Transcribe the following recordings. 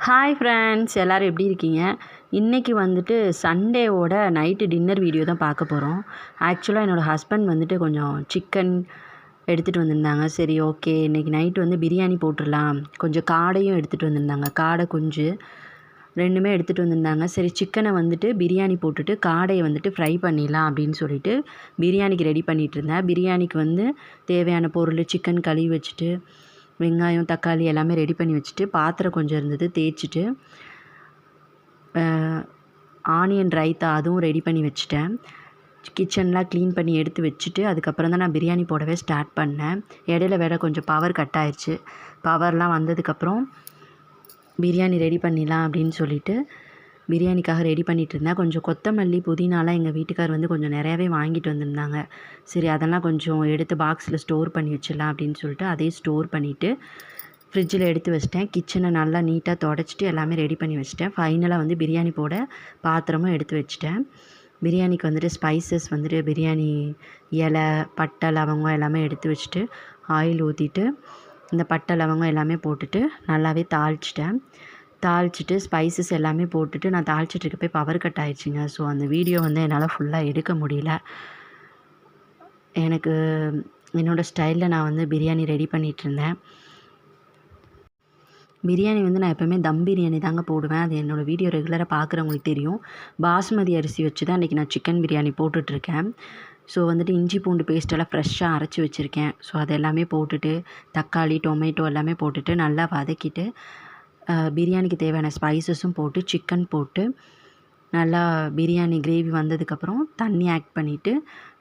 Hi friends, எல்லோரும் எப்படி இருக்கீங்க? இன்றைக்கி வந்துட்டு சண்டேவோட நைட்டு டின்னர் வீடியோ தான் பார்க்க போகிறோம். ஆக்சுவலாக என்னோடய ஹஸ்பண்ட் வந்துட்டு கொஞ்சம் சிக்கன் எடுத்துகிட்டு வந்திருந்தாங்க. சரி, ஓகே, இன்றைக்கி நைட்டு வந்து பிரியாணி போட்டுடலாம். கொஞ்சம் காடையும் எடுத்துகிட்டு வந்திருந்தாங்க. காடை குஞ்சு ரெண்டுமே எடுத்துகிட்டு வந்திருந்தாங்க. சரி, சிக்கனை வந்துட்டு பிரியாணி போட்டுட்டு காடையை வந்துட்டு ஃப்ரை பண்ணிடலாம் அப்படின்னு சொல்லிட்டு பிரியாணிக்கு ரெடி பண்ணிகிட்டு இருந்தேன். பிரியாணிக்கு வந்து தேவையான பொருள் சிக்கன் கழுவி வச்சுட்டு வெங்காயம் தக்காளி எல்லாமே ரெடி பண்ணி வச்சுட்டு பாத்திரம் கொஞ்சம் இருந்தது தேய்ச்சிட்டு ஆனியன் ரைத்தா அதுவும் ரெடி பண்ணி வச்சுட்டேன். கிச்சன்லாம் க்ளீன் பண்ணி எடுத்து வச்சுட்டு அதுக்கப்புறம் தான் நான் பிரியாணி போடவே ஸ்டார்ட் பண்ணேன். இடையில வேறு கொஞ்சம் பவர் கட் ஆயிடுச்சு. பவர்லாம் வந்ததுக்கப்புறம் பிரியாணி ரெடி பண்ணிடலாம் அப்படின்னு சொல்லிட்டு பிரியாணிக்காக ரெடி பண்ணிகிட்டு இருந்தேன். கொஞ்சம் கொத்தமல்லி புதினாலாம் எங்கள் வீட்டுக்கார் வந்து கொஞ்சம் நிறையாவே வாங்கிட்டு வந்திருந்தாங்க. சரி, அதெல்லாம் கொஞ்சம் எடுத்து பாக்ஸில் ஸ்டோர் பண்ணி வச்சிடலாம் அப்படின்னு சொல்லிட்டு அதையும் ஸ்டோர் பண்ணிவிட்டு ஃப்ரிட்ஜில் எடுத்து வச்சிட்டேன். கிச்சனை நல்லா நீட்டாக தொடச்சிட்டு எல்லாமே ரெடி பண்ணி வச்சிட்டேன். ஃபைனலாக வந்து பிரியாணி போட பாத்திரமும் எடுத்து வச்சிட்டேன். பிரியாணிக்கு வந்துட்டு ஸ்பைசஸ் வந்துட்டு பிரியாணி இலை பட்டை லவங்கம் எல்லாமே எடுத்து வச்சுட்டு ஆயில் ஊற்றிட்டு இந்த பட்டை லவங்கம் எல்லாமே போட்டுட்டு நல்லாவே தாளிச்சிட்டு ஸ்பைசஸ் எல்லாமே போட்டுட்டு நான் தாளிச்சிட்ருக்கப்போ பவர் கட் ஆகிடுச்சிங்க. ஸோ அந்த வீடியோ வந்து என்னால் ஃபுல்லாக எடுக்க முடியல. எனக்கு என்னோடய ஸ்டைலில் நான் வந்து பிரியாணி ரெடி பண்ணிகிட்ருந்தேன். பிரியாணி வந்து நான் எப்போவுமே தம் பிரியாணி தாங்க போடுவேன். அது என்னோடய வீடியோ ரெகுலராக பார்க்குறவங்களுக்கு தெரியும். பாஸ்மதி அரிசி வச்சு தான் இன்றைக்கி நான் சிக்கன் பிரியாணி போட்டுட்ருக்கேன். ஸோ வந்துட்டு இஞ்சி பூண்டு பேஸ்ட்டெல்லாம் ஃப்ரெஷ்ஷாக அரைச்சி வச்சுருக்கேன். ஸோ அது எல்லாமே போட்டுட்டு தக்காளி டொமேட்டோ எல்லாமே போட்டுட்டு நல்லா வதக்கிட்டு பிரியாணிக்கு தேவையான ஸ்பைசஸும் போட்டு சிக்கன் போட்டு நல்லா பிரியாணி கிரேவி வந்ததுக்கப்புறம் தண்ணி ஆட் பண்ணிவிட்டு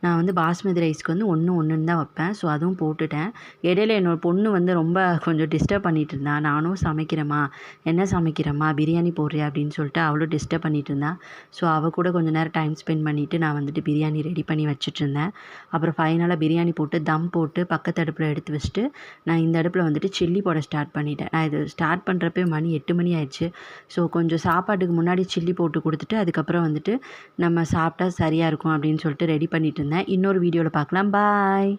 நான் வந்து பாஸ்மதி ரைஸ்க்கு வந்து ஒன்று தான் வைப்பேன். ஸோ அதுவும் போட்டுட்டேன். இடையில என்னோடய பொண்ணு வந்து ரொம்ப கொஞ்சம் டிஸ்டர்ப் பண்ணிகிட்டு இருந்தா. நானும் சமைக்கிறேம்மா, என்ன சமைக்கிறேம்மா, பிரியாணி போடுறியா அப்படின்னு சொல்லிட்டு அவளும் டிஸ்டர்ப் பண்ணிகிட்டு இருந்தா. ஸோ அவள் கூட கொஞ்சம் நேரம் டைம் ஸ்பெண்ட் பண்ணிவிட்டு நான் வந்துட்டு பிரியாணி ரெடி பண்ணி வச்சுட்ருந்தேன். அப்புறம் ஃபைனலாக பிரியாணி போட்டு தம் போட்டு பக்கத்து அடுப்பில் எடுத்து வச்சுட்டு நான் இந்த அடுப்பில் வந்துட்டு சில்லி போட ஸ்டார்ட் பண்ணிட்டேன். நான் இது ஸ்டார்ட் பண்ணுறப்பே மணி 8 மணி ஆயிடுச்சு. ஸோ கொஞ்சம் சாப்பாட்டுக்கு முன்னாடி சில்லி போட்டு கொடுத்துட்டு அதுக்கப்புறம் வந்துட்டு நம்ம சாப்பிட்டா சரியாக இருக்கும் அப்படின்னு சொல்லிட்டு ரெடி பண்ணிகிட்டு இருந்தேன். இன்னொரு வீடியோவில் பார்க்கலாம். பாய்.